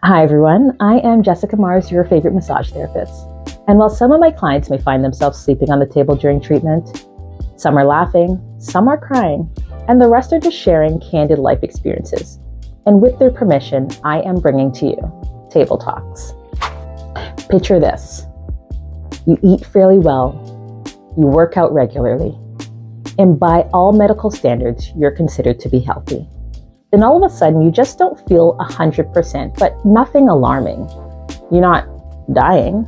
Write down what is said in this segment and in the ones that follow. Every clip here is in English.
Hi everyone, I am Jessica Mars, your favorite massage therapist. And while some of my clients may find themselves sleeping on the table during treatment, some are laughing, some are crying, and the rest are just sharing candid life experiences. And with their permission, I am bringing to you Table Talks. Picture this. You eat fairly well, you work out regularly, and by all medical standards, you're considered to be healthy. Then all of a sudden, you just don't feel 100%, but nothing alarming. You're not dying.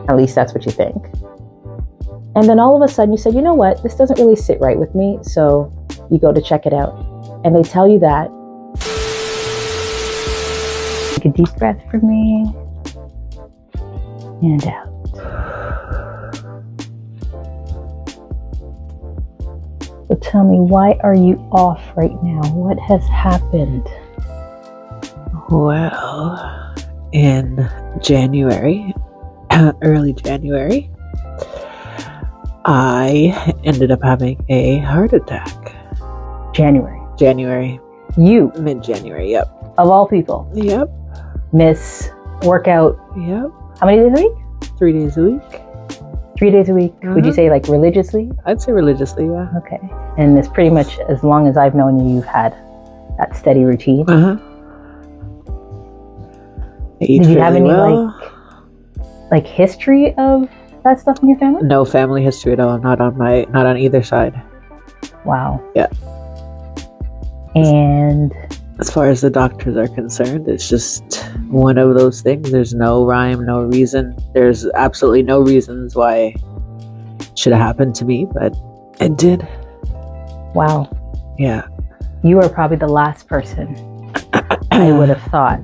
At least that's what you think. And then all of a sudden you said, you know what, this doesn't really sit right with me. So you go to check it out. And they tell you that. Take a deep breath for me. And out. So tell me, why are you off right now? What has happened? Well, in January, early January, I ended up having a heart attack. January. You? Mid-January, yep. Of all people? Yep. Miss workout? Yep. How many days a week? 3 days a week. 3 days a week. Would you say like religiously? I'd say religiously, yeah. Okay. And it's pretty much as long as I've known you, you've had that steady routine. I eat Did you have any well. like history of that stuff in your family? No family history at all. Not on either side. Wow. Yeah. And as far as the doctors are concerned, it's just one of those things. There's no rhyme, no reason. There's absolutely no reasons why it should have happened to me, but it did. Wow. Yeah. You are probably the last person I would have thought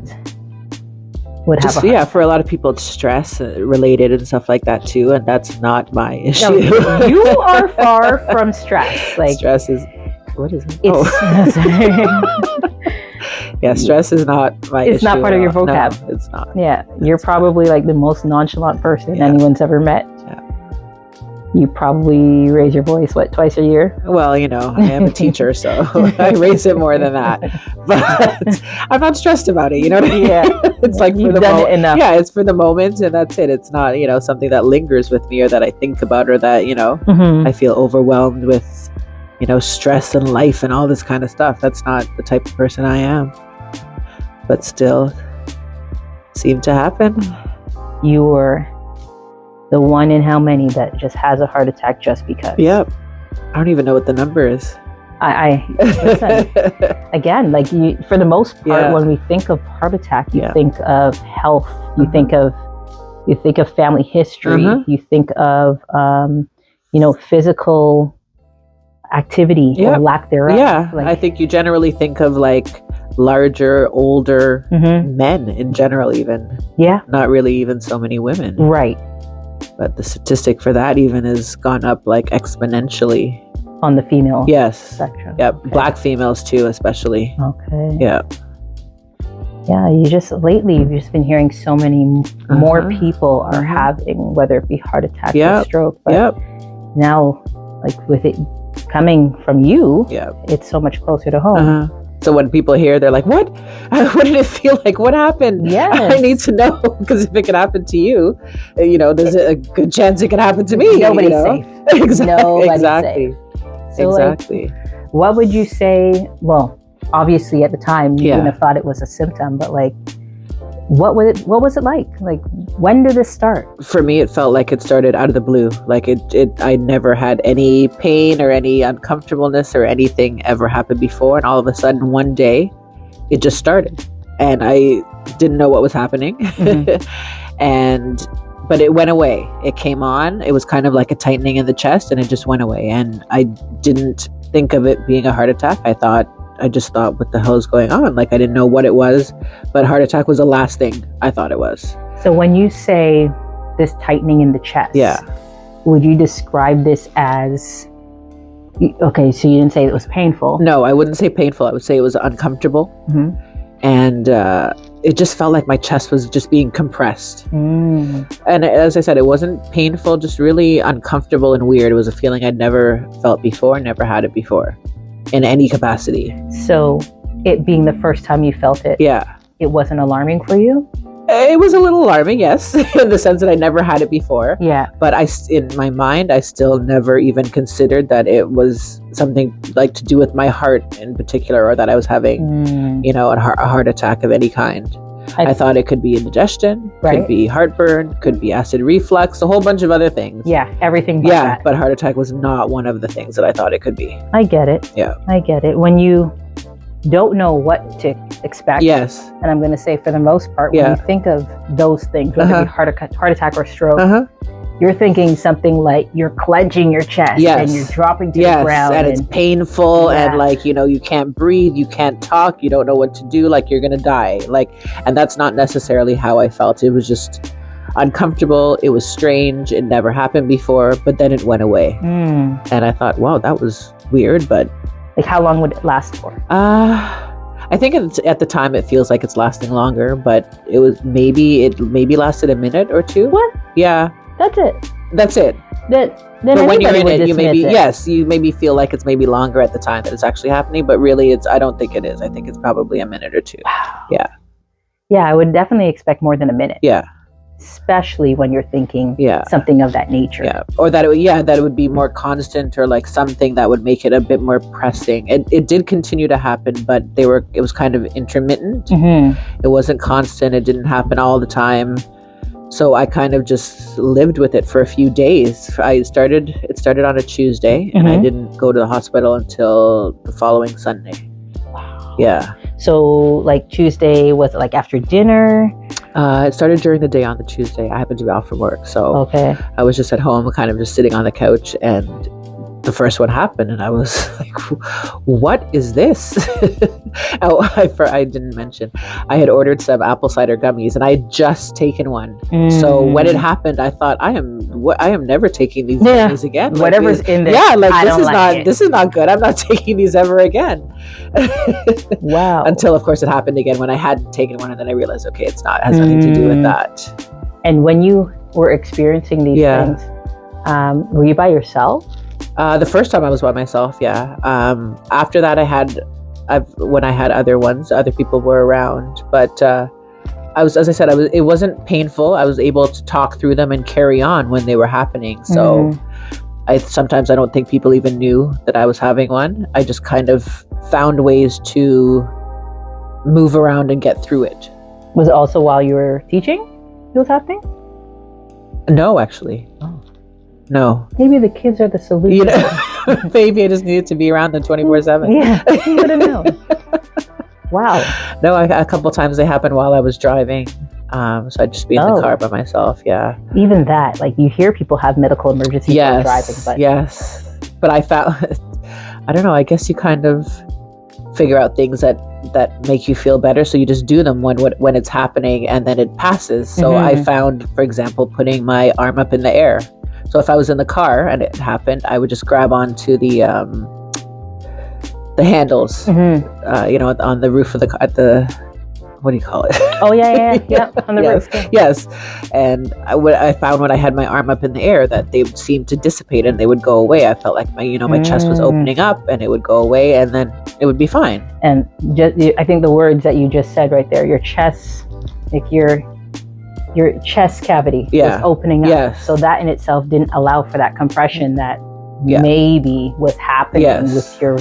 would have a heart attack. For a lot of people, it's stress related and stuff like that too, and that's not my issue. No, you are far from stress. Like stress is, what is it? Yeah, stress is not my issue. It's not part of your vocab. No, it's not. Yeah, you're probably like the most nonchalant person anyone's ever met. Yeah. You probably raise your voice, twice a year? Well, I am a teacher, so I raise it more than that. But I'm not stressed about it, you know what I mean? Yeah. It's like You've done it enough. Yeah, it's for the moment, and that's it. It's not, something that lingers with me or that I think about or that, I feel overwhelmed with, stress and life and all this kind of stuff. That's not the type of person I am. But still seemed to happen. You were the one in how many that just has a heart attack just because. Yep. I don't even know what the number is. I listen, again, like for the most part, when we think of heart attack, you think of health, you think of family history, you think of physical activity or lack thereof. Yeah, I think you generally think of like larger, older men in general, even. Yeah. Not really even so many women. Right. But the statistic for that even has gone up like exponentially. On the female spectrum. Yep. Okay. Black females too, especially. Okay. Yeah. Yeah, you've just been hearing so many more people are having, whether it be heart attack or stroke. But now, like with it coming from you, it's so much closer to home. So when people hear, they're like, what? What did it feel like? What happened? Yes. I need to know, because if it could happen to you, there's a good chance it could happen to me. Nobody's safe. Nobody's safe. So exactly. Like, what would you say? Well, obviously at the time you wouldn't have thought it was a symptom, but like, what was it like? Like, when did this start? For me, it felt like it started out of the blue. Like I never had any pain or any uncomfortableness or anything ever happened before. And all of a sudden one day it just started and I didn't know what was happening. But it went away. It came on. It was kind of like a tightening in the chest and it just went away. And I didn't think of it being a heart attack. I just thought, what the hell is going on? Like, I didn't know what it was, but heart attack was the last thing I thought it was. So when you say this tightening in the chest, would you describe this as, okay, so you didn't say it was painful? No, I wouldn't say painful. I would say it was uncomfortable. And it just felt like my chest was just being compressed. And as I said, it wasn't painful, just really uncomfortable and weird. It was a feeling I'd never felt before, never had it before in any capacity. So it being the first time you felt it, it wasn't alarming for you? It was a little alarming, yes, in the sense that I never had it before. Yeah. But in my mind, I still never even considered that it was something like to do with my heart in particular, or that I was having, a heart attack of any kind. I thought it could be indigestion, could be heartburn, could be acid reflux, a whole bunch of other things. Yeah, everything but that. But heart attack was not one of the things that I thought it could be. I get it. Yeah. I get it. When you don't know what to expect. Yes. And I'm going to say for the most part, when you think of those things, whether it be heart attack or stroke, you're thinking something like you're clenching your chest and you're dropping to the ground. And it's painful and like, you can't breathe, you can't talk, you don't know what to do, like you're going to die. And that's not necessarily how I felt. It was just uncomfortable. It was strange. It never happened before, but then it went away. And I thought, wow, that was weird, but... Like, how long would it last for? I think at the time it feels like it's lasting longer, but it maybe lasted a minute or two. What? Yeah. That's it. Then when you're in it, you maybe feel like it's maybe longer at the time that it's actually happening, but really I don't think it is. I think it's probably a minute or two. Wow. Yeah. Yeah, I would definitely expect more than a minute. Yeah. Especially when you're thinking something of that nature. Yeah. Or that it would be more constant, or like something that would make it a bit more pressing. It did continue to happen, but it was kind of intermittent. It wasn't constant. It didn't happen all the time. So I kind of just lived with it for a few days. It started on a Tuesday, and I didn't go to the hospital until the following Sunday. Wow. Yeah. So like Tuesday, was it like after dinner? It started during the day on the Tuesday. I happened to be off from work, so I was just at home, kind of just sitting on the couch, and the first one happened, and I was like, what is this? I didn't mention, I had ordered some apple cider gummies, and I had just taken one. So when it happened, I thought, I am never taking these gummies again. Whatever's in there. Yeah, like this is not good. I'm not taking these ever again. Wow. Until of course it happened again when I hadn't taken one, and then I realized, okay, it has nothing to do with that. And when you were experiencing these things, were you by yourself? The first time I was by myself, yeah. After that, when I had other ones, other people were around. But it wasn't painful. I was able to talk through them and carry on when they were happening. So sometimes I don't think people even knew that I was having one. I just kind of found ways to move around and get through it. Was it also while you were teaching it was happening? No, actually. Oh. No. Maybe the kids are the solution. Maybe I just needed to be around them 24/7. Yeah, you would have known. Wow. No, a couple times they happened while I was driving. So I'd just be in the car by myself. Yeah. Even that, like you hear people have medical emergencies while driving, but but I found, I don't know. I guess you kind of figure out things that make you feel better, so you just do them when it's happening, and then it passes. So I found, for example, putting my arm up in the air. So if I was in the car and it happened, I would just grab onto the handles, on the roof of the car, what do you call it? Oh, yeah, on the roof. Yeah. Yes. And I found when I had my arm up in the air that they would seem to dissipate and they would go away. I felt like my chest was opening up, and it would go away, and then it would be fine. And I think the words that you just said right there, your chest, like your chest cavity was opening up. Yes. So that in itself didn't allow for that compression that maybe was happening with your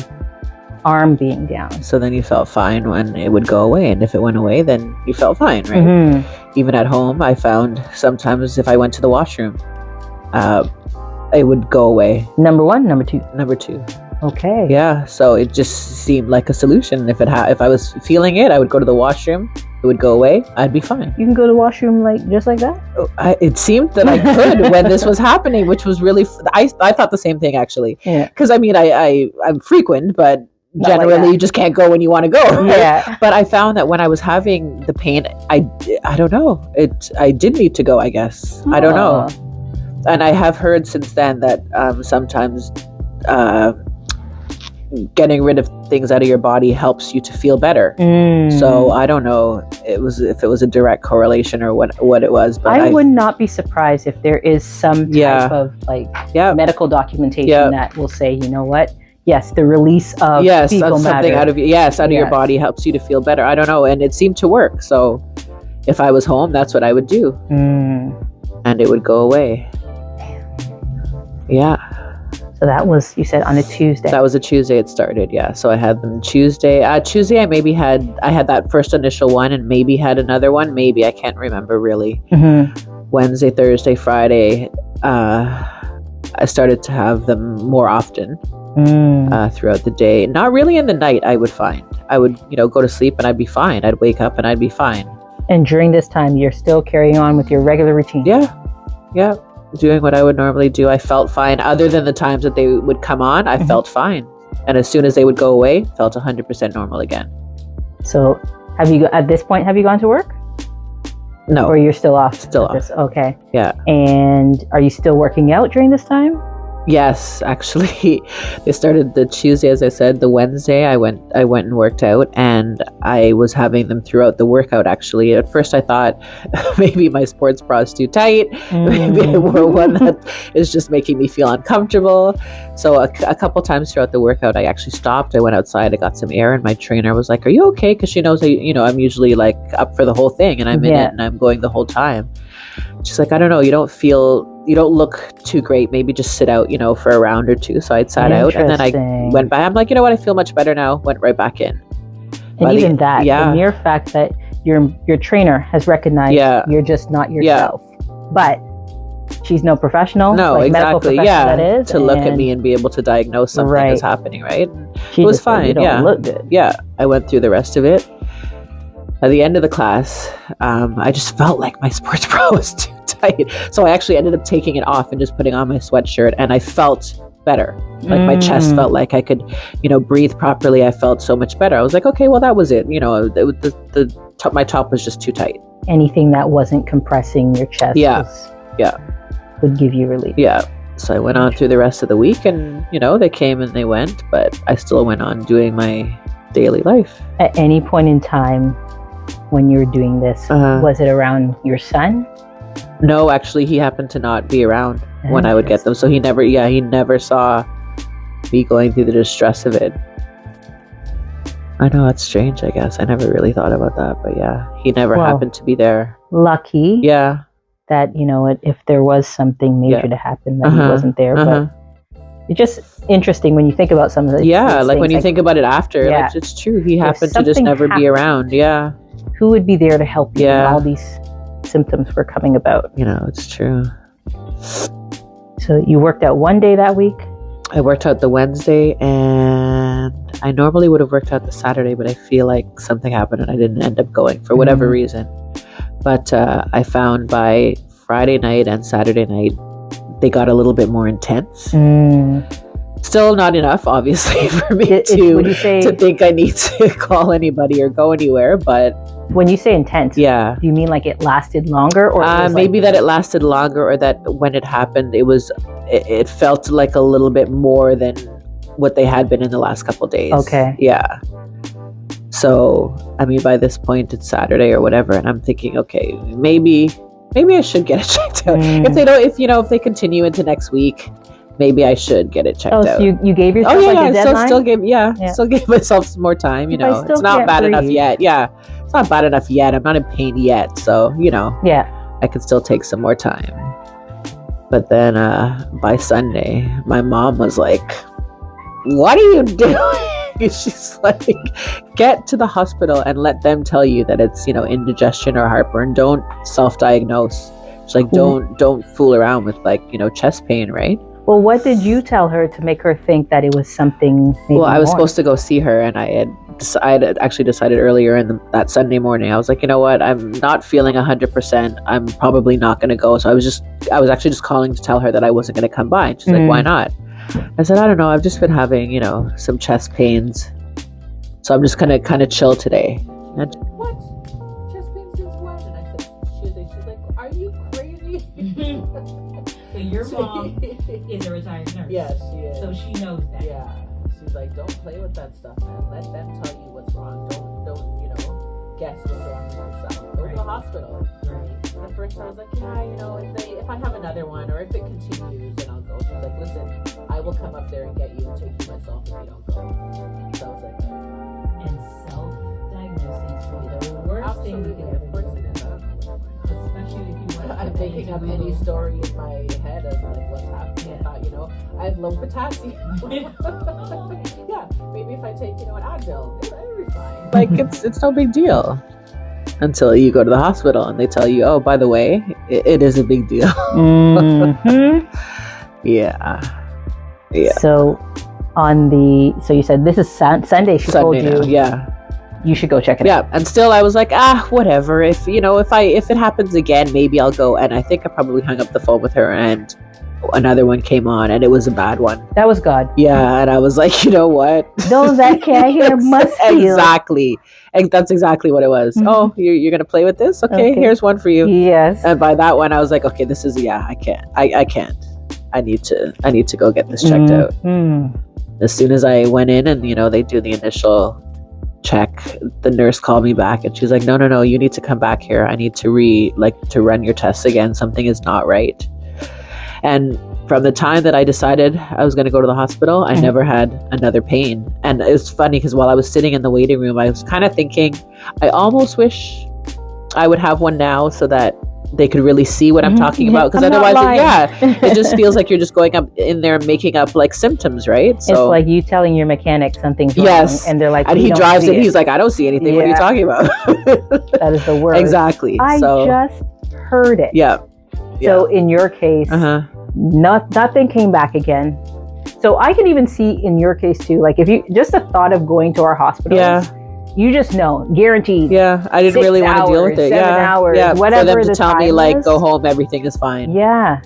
arm being down. So then you felt fine when it would go away, and if it went away, then you felt fine, right? Even at home, I found sometimes if I went to the washroom, it would go away. Number one, number two? Number two. Okay. Yeah, so it just seemed like a solution. If I was feeling it, I would go to the washroom. It would go away. I'd be fine. You can go to the washroom just like that? It seemed that I could when this was happening, which was really. I thought the same thing actually. Yeah. Because I'm frequent, but generally you just can't go when you want to go. Right? Yeah. But I found that when I was having the pain, I don't know. I did need to go, I guess. I don't know. And I have heard since then that sometimes getting rid of things out of your body helps you to feel better. So I don't know if it was a direct correlation or what it was, but I would not be surprised if there is some type of medical documentation that will say, you know what, yes, the release of fecal of something matter. out of your body helps you to feel better. I don't know, and it seemed to work. So if I was home, that's what I would do, and it would go away. Yeah. So that was, you said, on a Tuesday. That was a Tuesday it started, yeah. So I had them Tuesday. Tuesday I had that first initial one and maybe had another one. Maybe, I can't remember really. Wednesday, Thursday, Friday, I started to have them more often throughout the day. Not really in the night, I would find. I would, go to sleep and I'd be fine. I'd wake up and I'd be fine. And during this time, you're still carrying on with your regular routine? Yeah. Doing what I would normally do. I felt fine. Other than the times that they would come on, I felt fine. And as soon as they would go away, felt 100% normal again. So at this point, have you gone to work? No. Or you're still off? Still off. Okay. Yeah. And are you still working out during this time? Yes, actually, they started the Tuesday, as I said. The Wednesday, I went and worked out, and I was having them throughout the workout. Actually, at first, I thought maybe my sports bra is too tight. Maybe I wore one that is just making me feel uncomfortable. So a couple times throughout the workout, I actually stopped. I went outside. I got some air, and my trainer was like, "Are you okay?" Because she knows I'm usually like up for the whole thing, and I'm in it, and I'm going the whole time. She's like, "I don't know. You don't look too great. Maybe just sit out, for a round or two." So I'd sat out, and then I went by. I'm like, you know what? I feel much better now. Went right back in. And even the mere fact that your trainer has recognized you're just not yourself. But she's no professional. No, exactly. That is, to look at me and be able to diagnose something is happening, right? It was fine. You don't look good. Yeah, I went through the rest of it. At the end of the class, I just felt like my sports bra was too tight. So I actually ended up taking it off and just putting on my sweatshirt, and I felt better. Like my chest felt like I could, breathe properly. I felt so much better. I was like, okay, well, that was it. The top, my top was just too tight. Anything that wasn't compressing your chest would give you relief. Yeah. So I went on through the rest of the week, and, they came and they went, but I still went on doing my daily life. At any point in time, when you were doing this, was it around your son? No, actually, he happened to not be around when I would get them. So he never saw me going through the distress of it. I know, it's strange, I guess. I never really thought about that. But yeah, he never happened to be there. Lucky. Yeah. That, if there was something major to happen, that he wasn't there. But it's just interesting when you think about some of the like when you think about it after, like, it's true. He happened to just never be around. Yeah. Who would be there to help you when all these symptoms were coming about? It's true. So you worked out one day that week? I worked out the Wednesday, and I normally would have worked out the Saturday, but I feel like something happened and I didn't end up going for whatever reason. But I found by Friday night and Saturday night, they got a little bit more intense. Still not enough, obviously, for me to think I need to call anybody or go anywhere. But when you say intense, do you mean like it lasted longer, or maybe that it lasted longer, or that when it happened, it felt like a little bit more than what they had been in the last couple of days. Okay. Yeah. So I mean, by this point, it's Saturday or whatever, and I'm thinking, okay, maybe I should get it checked out. If they continue into next week, maybe I should get it checked out. So you gave yourself a deadline? Still gave myself some more time. It's not bad enough yet. Yeah, it's not bad enough yet. I'm not in pain yet, so I could still take some more time. But then by Sunday, my mom was like, "What are you doing?" She's like, "Get to the hospital and let them tell you that it's indigestion or heartburn. Don't self-diagnose." She's like, "Don't fool around with chest pain, right?" Well, what did you tell her to make her think that it was something maybe I was supposed to go see her, and I had actually decided earlier that Sunday morning. I was like, you know what? I'm not feeling 100%. I'm probably not going to go. So I was actually just calling to tell her that I wasn't going to come by. And she's like, why not? I said, I don't know. I've just been having, some chest pains. So I'm just going to kind of chill today. And what? Chest pains since when? And I said, she's like, are you crazy? So your mom is a retired nurse. Yes, she is. So she knows that. Yeah. She's like, don't play with that stuff, man. Let them tell you what's wrong. Don't guess what's wrong with yourself. Go to the hospital. Right. At first I was like, yeah, you know, if I have another one or if it continues, then I'll go. She's like, listen, I will come up there and get you and take you myself if you don't go. So I was like, And self-diagnosing is really the worst thing you absolutely, can of ever course do. it is. I don't know what's going on. Especially if you want to I'm put that making into up any Google. story in my head of like what's happening. Yeah. I thought, you know, I have low potassium. Yeah, maybe if I take, you know, an Advil, it'll be fine. Like it's no big deal until you go to the hospital and they tell you, oh, by the way, it is a big deal. Mhm. Yeah. So so you said this is Sunday. She told Sunday you now, yeah. you should go check it out. Yeah, and still I was like, whatever. If it happens again, maybe I'll go. And I think I probably hung up the phone with her, and another one came on, and it was a bad one. That was God. Yeah, and I was like, you know what? Those that can't hear must feel. Exactly. And that's exactly what it was. Mhm. Oh, you're gonna play with this? Okay, here's one for you. Yes. And by that one, I was like, okay, this is I can't. I can't. I need to go get this checked out. Mhm. As soon as I went in and they do the initial check, the nurse called me back and she's like, no, you need to come back here. I need to run your tests again. Something is not right. And from the time that I decided I was going to go to the hospital, I never had another pain. And it's funny because while I was sitting in the waiting room, I was kind of thinking, I almost wish I would have one now so that they could really see what I'm talking about. Because otherwise, it just feels like you're just going up in there making up like symptoms, right? So it's like you telling your mechanic something's wrong, yes, and they're like, and "We he don't drives see it. He's like, I don't see anything. What are you Yeah. talking about? That is the worst. Exactly. I So just heard it. yeah. So in your case, nothing came back again. So I can even see in your case too, like if you just the thought of going to our hospitals, you just know, guaranteed. Yeah, I didn't 6 really want to deal with hours, it. 7 hours, yeah, whatever for them to the tell me time like, is. go home, everything is fine. Yeah.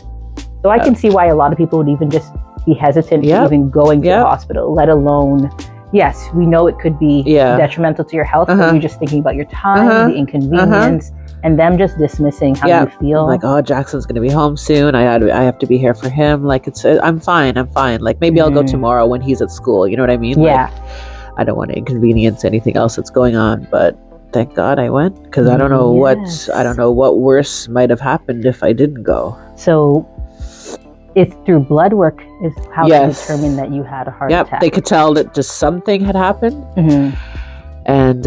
So I can see why a lot of people would even just be hesitant to even going to the hospital, let alone, yes, we know it could be detrimental to your health, but you're just thinking about your time, the inconvenience, and them just dismissing how you feel. I'm like, oh, Jackson's gonna be home soon. I have to be here for him. Like I'm fine. Like maybe I'll go tomorrow when he's at school. You know what I mean? Yeah. Like, I don't want to inconvenience anything else that's going on, but thank God I went because I don't know what worse might have happened if I didn't go. So it's through blood work is how they determined that you had a heart attack. They could tell that just something had happened. And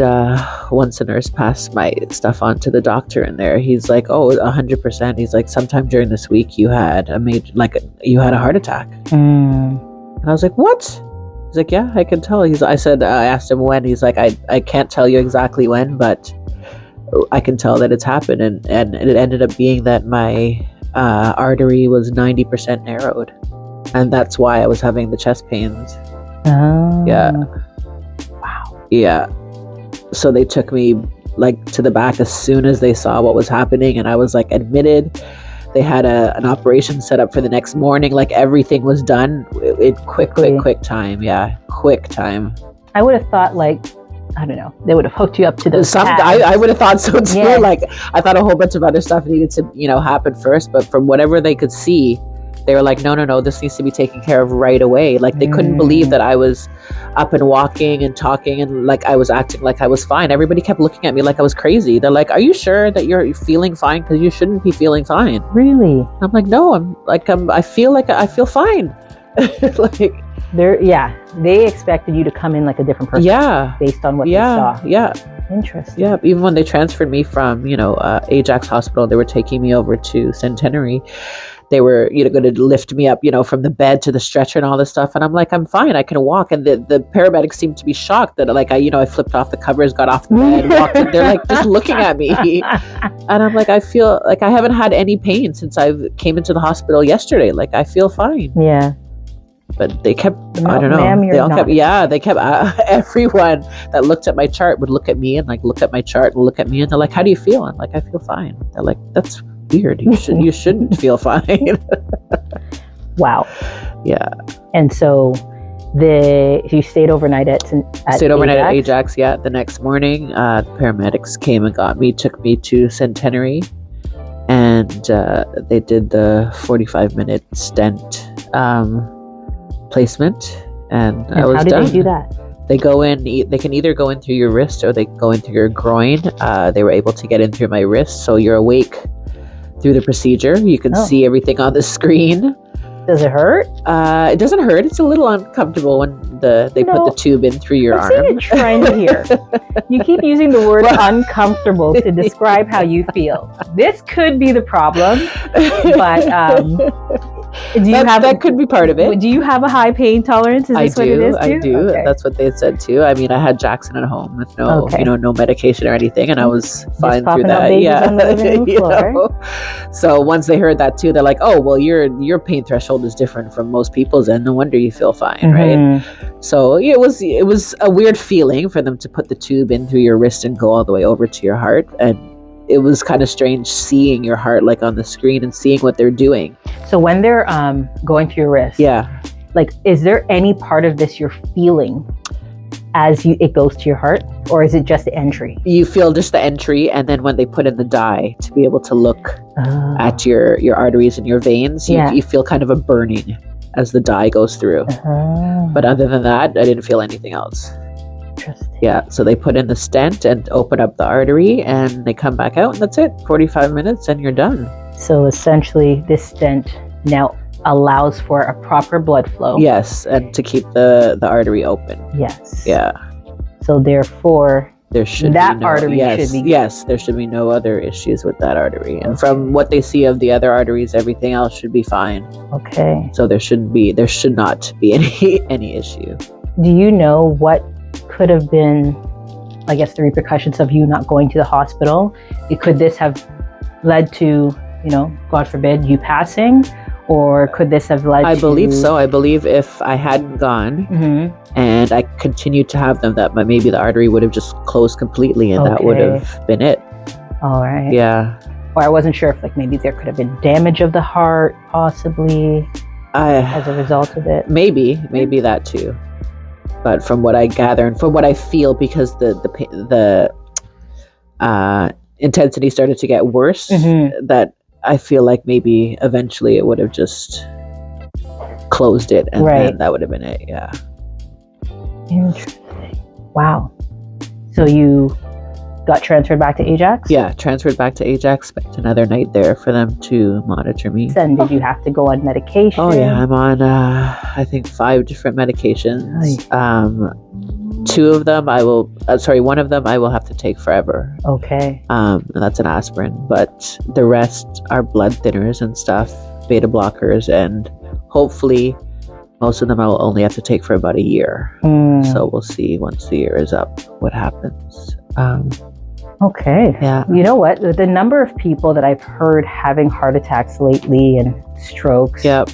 once the nurse passed my stuff on to the doctor in there, he's like, oh, 100%. He's like, sometime during this week you had you had a heart attack. And I was like, what? He's like, yeah, I can tell. I asked him when. He's like, I can't tell you exactly when, but I can tell that it's happened. And it ended up being that my artery was 90% narrowed. And that's why I was having the chest pains. Oh. Yeah. Wow. Yeah. So they took me like to the back as soon as they saw what was happening. And I was like admitted. They had an operation set up for the next morning. Like everything was done in quick time. Yeah, quick time. I would have thought I don't know. They would have hooked you up to those pads. I would have thought so too. Yeah. Like I thought a whole bunch of other stuff needed to happen first. But from whatever they could see, they were like, no, this needs to be taken care of right away. Like they couldn't believe that I was up and walking and talking and like I was acting like I was fine. Everybody kept looking at me like I was crazy. They're like, are you sure that you're feeling fine? Because you shouldn't be feeling fine. Really? I'm like, no, I feel fine. Like they expected you to come in like a different person based on what they saw. Yeah. Interesting. Yeah, even when they transferred me from, Ajax Hospital, they were taking me over to Centenary. They were, going to lift me up, from the bed to the stretcher and all this stuff. And I'm like, I'm fine. I can walk. And the paramedics seemed to be shocked that I flipped off the covers, got off the bed, walked in. They're like just looking at me. And I'm like, I feel like I haven't had any pain since I came into the hospital yesterday. Like I feel fine. Yeah. But they kept, No, I don't know. ma'am, They all not. they kept, everyone that looked at my chart would look at me and look at my chart and look at me and they're like, how do you feel? I'm like, I feel fine. They're like, that's weird. You shouldn't feel fine. Wow. Yeah. And so you stayed overnight at Ajax. Yeah. The next morning, the paramedics came and got me, took me to Centenary, and they did the 45-minute stent placement, and I was how did done. they do that? They go in. They can either go in through your wrist or they go in through your groin. They were able to get in through my wrist, so you're awake through the procedure. You can see everything on the screen. Does it hurt? It doesn't hurt. It's a little uncomfortable when they put the tube in through your arm. I've seen a trend here. You keep using the word uncomfortable to describe how you feel. This could be the problem, but that could be part of it. Do you have a high pain tolerance? Is this what it is too? I do. Okay. That's what they said too. I mean, I had Jackson at home with no medication or anything, and I was fine through that. So once they heard that too, they're like, "Oh, well, your pain threshold is different from most people's, and no wonder you feel fine, right?" So it was a weird feeling for them to put the tube in through your wrist and go all the way over to your heart, and it was kind of strange seeing your heart like on the screen and seeing what they're doing. So when they're going through your wrist, like, is there any part of this you're feeling as it goes to your heart, or is it just the entry? You feel just the entry, and then when they put in the dye to be able to look at your arteries and your veins, you feel kind of a burning as the dye goes through. But other than that, I didn't feel anything else. Yeah, so they put in the stent and open up the artery, and they come back out, and that's it. 45 minutes, and you're done. So essentially, this stent now allows for a proper blood flow. Yes, and to keep the artery open. Yes. Yeah. So therefore, there should artery should be. Yes, there should be no other issues with that artery. And from what they see of the other arteries, everything else should be fine. Okay. So there should not be any issue. Do you know what could have been, I guess, the repercussions of you not going to the hospital? Could this have led to, God forbid, you passing? Or could this have led to... I believe so. I believe if I hadn't gone and I continued to have them, that maybe the artery would have just closed completely, and that would have been it. All right. Yeah. Or I wasn't sure if maybe there could have been damage of the heart, possibly, as a result of it. Maybe that too. But from what I gather and from what I feel, because the intensity started to get worse, that I feel like maybe eventually it would have just closed it, and then that would have been it. Yeah. Interesting. Wow. So you got transferred back to Ajax? Yeah, transferred back to Ajax. Spent another night there for them to monitor me. And did you have to go on medication? Oh yeah, I'm on I think 5 different medications. One of them I will have to take forever. Okay. And that's an aspirin, but the rest are blood thinners and stuff, beta blockers, and hopefully most of them I will only have to take for about a year. So we'll see once the year is up what happens. Okay. Yeah. You know what? The number of people that I've heard having heart attacks lately and strokes. Yep.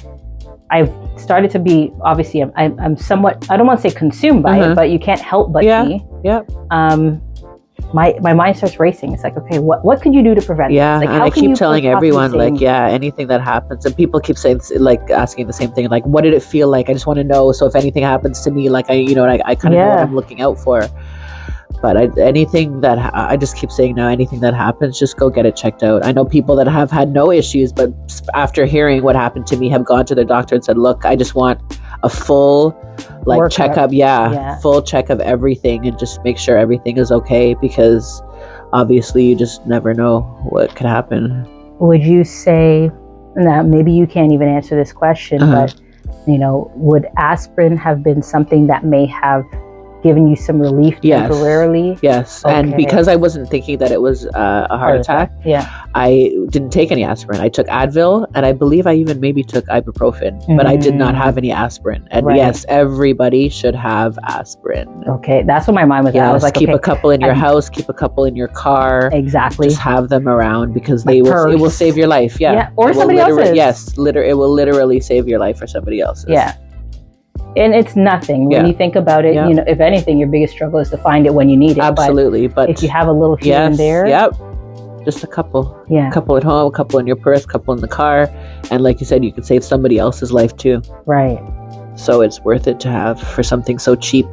I've started to be, obviously, I'm somewhat, I don't want to say consumed by it, but you can't help but be. Yep. My mind starts racing. It's like, okay, what could you do to prevent this? Like, and I keep telling everyone, like, anything that happens, and people keep saying, like, asking the same thing, like, what did it feel like? I just want to know. So if anything happens to me, like, I kind of know what I'm looking out for. But I just keep saying now, anything that happens, just go get it checked out. I know people that have had no issues, but after hearing what happened to me, have gone to their doctor and said, look, I just want a full checkup. Full check of everything, and just make sure everything is okay, because obviously you just never know what could happen. Would you say, now maybe you can't even answer this question, but would aspirin have been something that may have given you some relief temporarily? Yes. Okay. And because I wasn't thinking that it was a heart attack, I didn't take any aspirin. I took Advil, and I believe I even maybe took ibuprofen, but I did not have any aspirin. And yes, everybody should have aspirin. Okay, that's what my mind was at. I was like, keep a couple in your house, keep a couple in your car. Exactly. Just have them around, because it will save your life. Yeah. Or somebody else's. Yes, it will literally save your life for somebody else's. Yeah. And it's nothing when you think about it. If anything, your biggest struggle is to find it when you need it. Absolutely, but if you have a little here and there, just a couple, a couple at home, a couple in your purse, a couple in the car, and like you said, you could save somebody else's life too. Right. So it's worth it to have for something so cheap.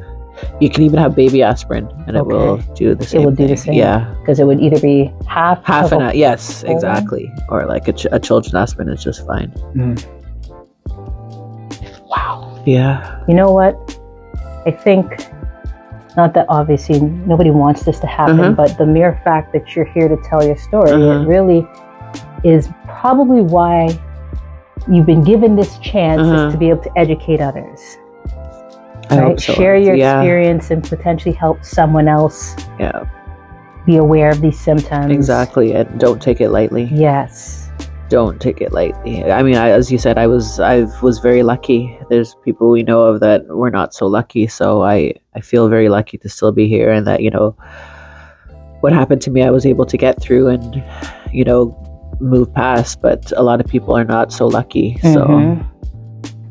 You can even have baby aspirin, and it will do the same. It will do the same. Yeah, because it would either be half an yes, exactly, or like a children's aspirin is just fine. Wow. Yeah. You know what? I think not that obviously nobody wants this to happen, but the mere fact that you're here to tell your story, it really is probably why you've been given this chance is to be able to educate others. I hope so. Share your experience and potentially help someone else be aware of these symptoms. Exactly, and don't take it lightly. Yes. Don't take it lightly. I mean, as you said, I was very lucky. There's people we know of that were not so lucky. So I feel very lucky to still be here, and that, you know, what happened to me, I was able to get through and, you know, move past. But a lot of people are not so lucky. So,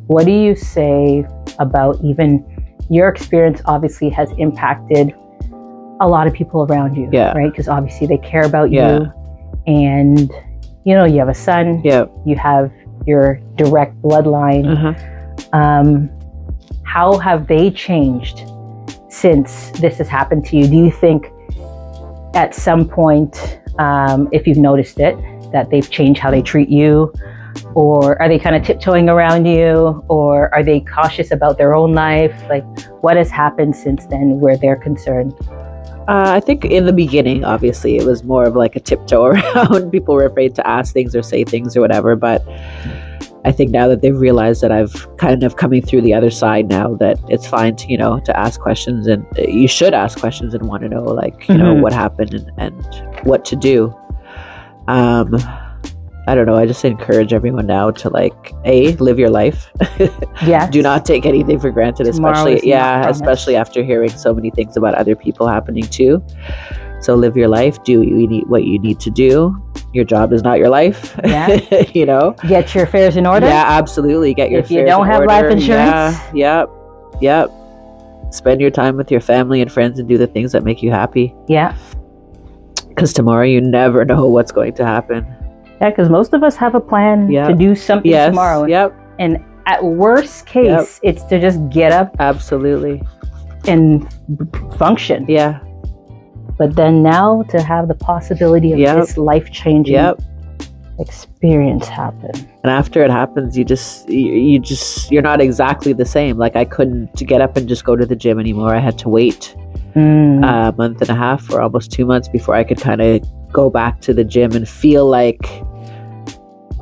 what do you say about even your experience? Obviously, has impacted a lot of people around you, right? Because obviously they care about you, and you know, you have a son, you have your direct bloodline. How have they changed since this has happened to you? Do you think at some point, if you've noticed it, that they've changed how they treat you? Or are they kind of tiptoeing around you? Or are they cautious about their own life? Like, what has happened since then where they're concerned? I think in the beginning, obviously, it was more of like a tiptoe around. People were afraid to ask things or say things or whatever. But I think now that they've realized that I've kind of coming through the other side now, that it's fine to, you know, to ask questions, and you should ask questions and want to know, like, you know, what happened and what to do. I don't know. I just encourage everyone now to, like, live your life. Do not take anything for granted, especially after hearing so many things about other people happening too. So live your life. Do what you need to do. Your job is not your life. You know, get your affairs in order. Yeah, absolutely. Get your affairs in order. If you don't have life insurance. Yep. Spend your time with your family and friends and do the things that make you happy. Yeah. Because tomorrow you never know what's going to happen. Yeah, because most of us have a plan to do something tomorrow. And at worst case, it's to just get up. Absolutely. And function. Yeah. But then now to have the possibility of this life-changing experience happen. And after it happens, you're not exactly the same. Like, I couldn't get up and just go to the gym anymore. I had to wait a month and a half or almost 2 months before I could kind of go back to the gym and feel like,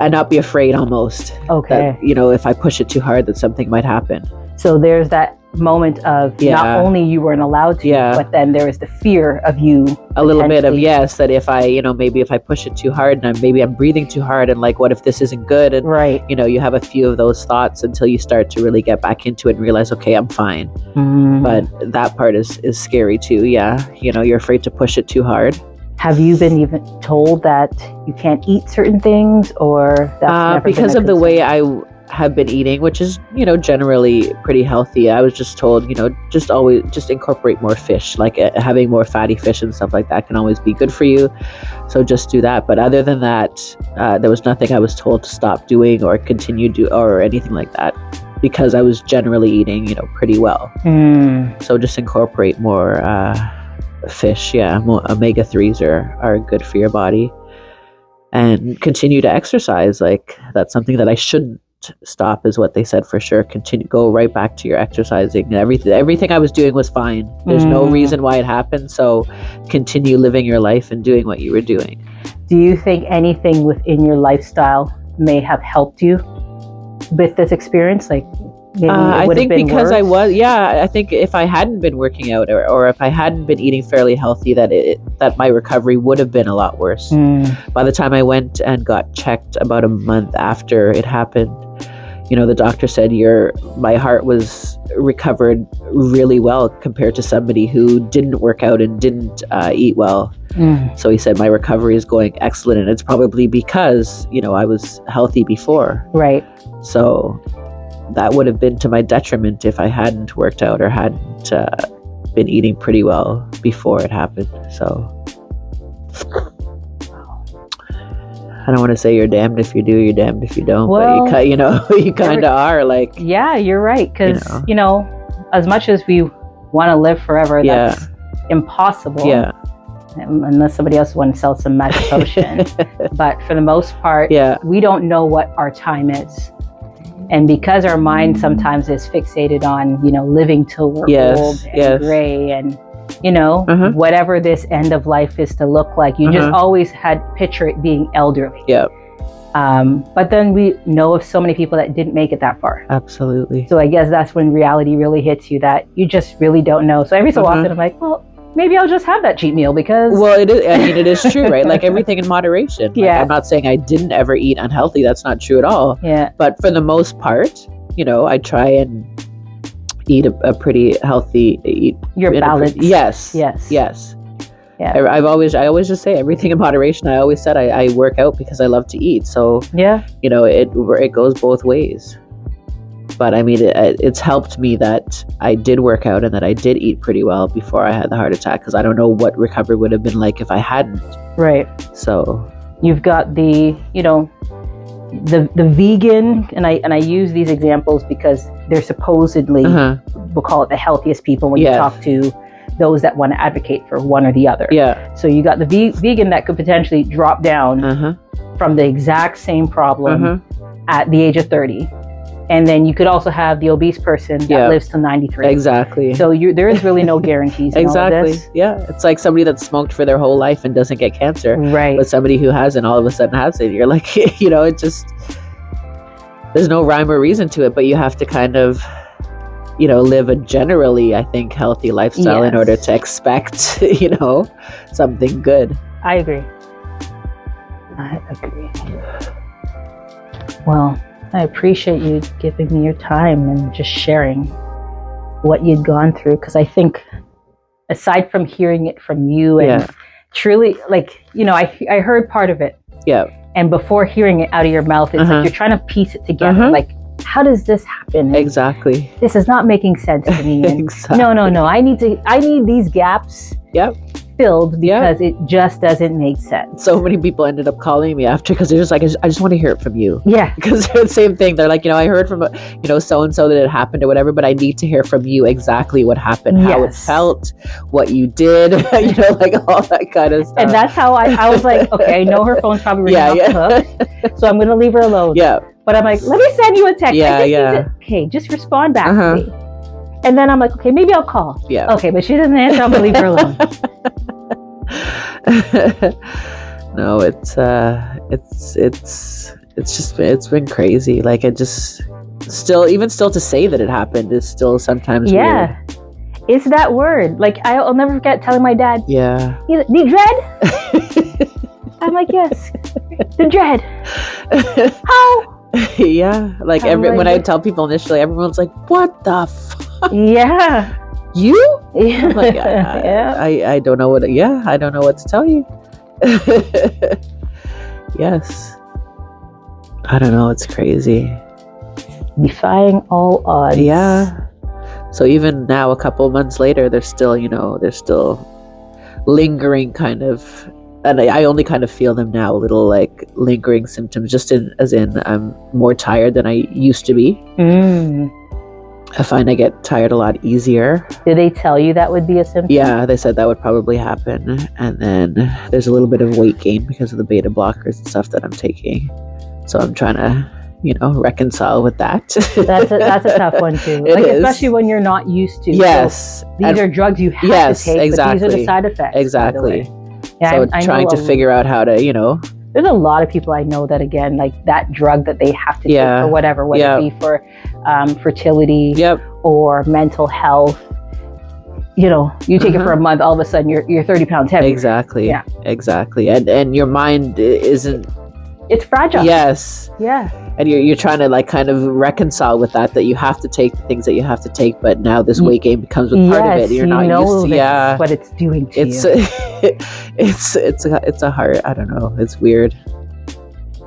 and not be afraid almost. Okay. That, you know, if I push it too hard, that something might happen. So there's that moment of not only you weren't allowed to, but then there is the fear of you. A little bit of, that if I, you know, maybe if I push it too hard and maybe I'm breathing too hard and like, what if this isn't good? And, you know, you have a few of those thoughts until you start to really get back into it and realize, okay, I'm fine. But that part is scary too. Yeah. You know, you're afraid to push it too hard. Have you been even told that you can't eat certain things, or that's never because of the way I have been eating, which is, you know, generally pretty healthy? I was just told, you know, just incorporate more fish, like having more fatty fish and stuff like that can always be good for you. So just do that. But other than that, there was nothing I was told to stop doing or continue or anything like that, because I was generally eating, you know, pretty well. So just incorporate more fish. More omega-3s are good for your body, and continue to exercise. Like, that's something that I shouldn't stop, is what they said for sure. Go right back to your exercising, and everything I was doing was fine. There's no reason why it happened, so continue living your life and doing what you were doing. Do you think anything within your lifestyle may have helped you with this experience? Like, maybe I think because worse? I think if I hadn't been working out or if I hadn't been eating fairly healthy, that my recovery would have been a lot worse. By the time I went and got checked about a month after it happened, you know, the doctor said my heart was recovered really well compared to somebody who didn't work out and didn't eat well. So he said my recovery is going excellent, and it's probably because, you know, I was healthy before. Right. So that would have been to my detriment if I hadn't worked out or hadn't been eating pretty well before it happened. So I don't want to say you're damned if you do, you're damned if you don't. Well, but you know, you kind of are. Like, yeah, you're right. Because you know, as much as we want to live forever, that's impossible. Yeah. Unless somebody else wants to sell some magic potion. But for the most part, we don't know what our time is. And because our mind sometimes is fixated on, living till we're old and gray and, whatever this end of life is to look like, you just always had picture it being elderly. Yeah. But then we know of so many people that didn't make it that far. Absolutely. So I guess that's when reality really hits you, that you just really don't know. So every so often I'm like, well, maybe I'll just have that cheat meal because... Well, it is. I mean, it is true, right? Like everything in moderation. Like, I'm not saying I didn't ever eat unhealthy. That's not true at all. Yeah. But for the most part, I try and eat a pretty healthy... You're balanced. Yes. Yeah. I always just say everything in moderation. I always said I work out because I love to eat. So, it goes both ways. But I mean, it's helped me that I did work out and that I did eat pretty well before I had the heart attack, because I don't know what recovery would have been like if I hadn't. Right. So you've got the vegan, and I use these examples because they're supposedly, we'll call it the healthiest people when you talk to those that want to advocate for one or the other. Yeah. So you got the vegan that could potentially drop down from the exact same problem at the age of 30. And then you could also have the obese person that lives to 93. Exactly. So there is really no guarantees in all of this. Yeah. It's like somebody that smoked for their whole life and doesn't get cancer. Right. But somebody who hasn't all of a sudden has it. You're like, it just... There's no rhyme or reason to it, but you have to kind of, live a generally, I think, healthy lifestyle in order to expect, something good. I agree. Well... I appreciate you giving me your time and just sharing what you'd gone through, because I think aside from hearing it from you and truly, like, I heard part of it. Yeah. And before hearing it out of your mouth, it's like you're trying to piece it together. Like, how does this happen? Exactly. This is not making sense to me. And exactly. No. I need these gaps. Yep. Filled because it just doesn't make sense. So many people ended up calling me after because they're just like, I just want to hear it from you. Yeah. Because they're the same thing. They're like, I heard from, so-and-so that it happened or whatever, but I need to hear from you exactly what happened, how it felt, what you did, like all that kind of stuff. And that's how I was like, okay, I know her phone's probably ringing off the hook, so I'm going to leave her alone. Yeah. But I'm like, let me send you a text. Yeah, okay, just respond back to me. And then I'm like, okay, maybe I'll call. Yeah. Okay, but she doesn't answer, I'm going to leave her alone. No, it's been crazy. Like, it just still to say that it happened is still sometimes weird. It's that word. Like, I'll never forget telling my dad. Yeah. He's like, the dread? I'm like, yes, the dread. How? Yeah, like when I tell people initially, everyone's like, what the fuck? Yeah. You? Yeah. I'm like, I don't know what. Yeah, I don't know what to tell you. Yes. I don't know. It's crazy. Defying all odds. Yeah. So even now, a couple of months later, they're still lingering kind of, and I only kind of feel them now, a little like lingering symptoms, just as in I'm more tired than I used to be. I find I get tired a lot easier. Did they tell you that would be a symptom? Yeah, they said that would probably happen. And then there's a little bit of weight gain because of the beta blockers and stuff that I'm taking. So I'm trying to, reconcile with that. That's a tough one too. It is. Especially when you're not used to. Yes. So these are drugs you have to take, exactly. but these are the side effects. Exactly. Yeah, so I'm trying to figure out how to, There's a lot of people I know that, again, like that drug that they have to take for whatever, whether it be for fertility or mental health. You take it for a month, all of a sudden you're 30 pounds heavier. Exactly. Yeah. Exactly. And your mind isn't. It's fragile. Yes. Yeah. And you're trying to like kind of reconcile with that you have to take the things that you have to take, but now this weight gain becomes a part of it. You're not used to. Yeah. What it's doing to you. It's a hard. I don't know. It's weird.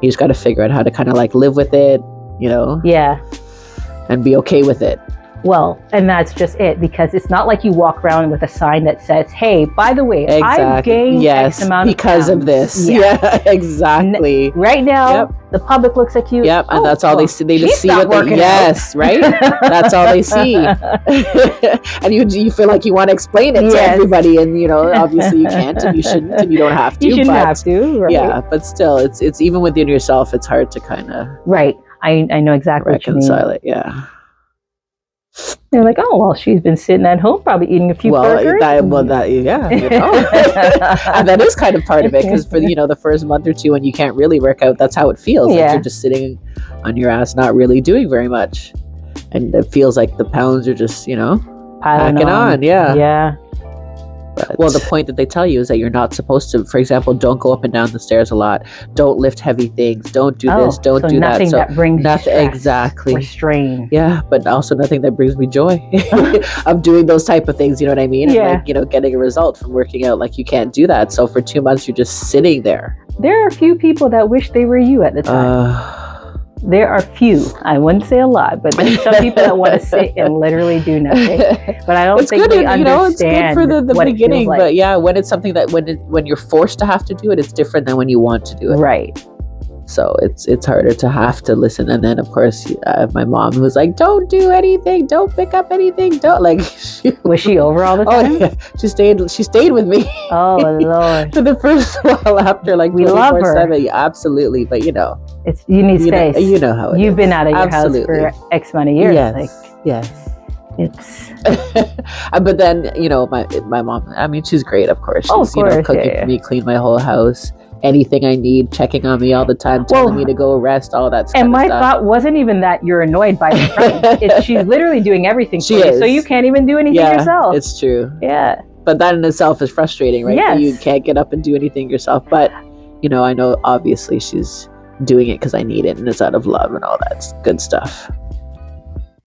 You just got to figure out how to kind of like live with it, Yeah. And be okay with it. Well, and that's just it, because it's not like you walk around with a sign that says, hey, by the way, I've gained X amount of because pounds. Of this. Yeah, exactly. Right now, the public looks at you. Yep, and that's all they see. They just see what they... Yes, right? That's all they see. And you feel like you want to explain it to everybody, and, obviously you can't, and you shouldn't, and you don't have to. You shouldn't have to, right? Yeah, but still, it's even within yourself, it's hard to kind of... Right. I know exactly what you mean. Reconcile it, yeah. They're like, oh, well, she's been sitting at home probably eating a few burgers. Yeah, you know. And that is kind of part of it, because for, you know, the first month or two when you can't really work out, that's how it feels. Yeah. Like you're just sitting on your ass, not really doing very much. And it feels like the pounds are just, you know, packing on. Yeah. Yeah. But, well, the point that they tell you is that you're not supposed to, for example, don't go up and down the stairs a lot. Don't lift heavy things. Don't do this. Don't do that. Nothing that brings nothing, stress exactly. or strain. Yeah, but also nothing that brings me joy of doing those type of things. You know what I mean? Yeah. And like, you know, getting a result from working out. Like, you can't do that. So for 2 months, you're just sitting there. There are a few people that wish they were you at the time. There are few. I wouldn't say a lot, but there's some people that want to sit and literally do nothing. But I don't think they understand. You know, it's good for the beginning, like. But yeah, when it's something that when you're forced to have to do it, it's different than when you want to do it. Right. So it's harder to have to listen. And then of course I have my mom who's like, don't do anything, don't pick up anything, don't like. Was she over all the time? Oh yeah, she stayed with me. Oh Lord. For the first while after, like, we love her. 7. Yeah, absolutely, but you know, you need space. You know how you've been out of your house for X amount of years. Yes. Like, yes. It's. But then, you know, my mom, I mean, she's great, of course. She's, of course, you know, cooking for me, clean my whole house, anything I need, checking on me all the time, telling me to go rest, all that stuff. And my thought wasn't even that you're annoyed by her friend. She's literally doing everything for you, so you can't even do anything yourself. It's true. Yeah. But that in itself is frustrating, right? Yes. That you can't get up and do anything yourself. But, you know, I know obviously she's doing it because I need it, and it's out of love and all that good stuff.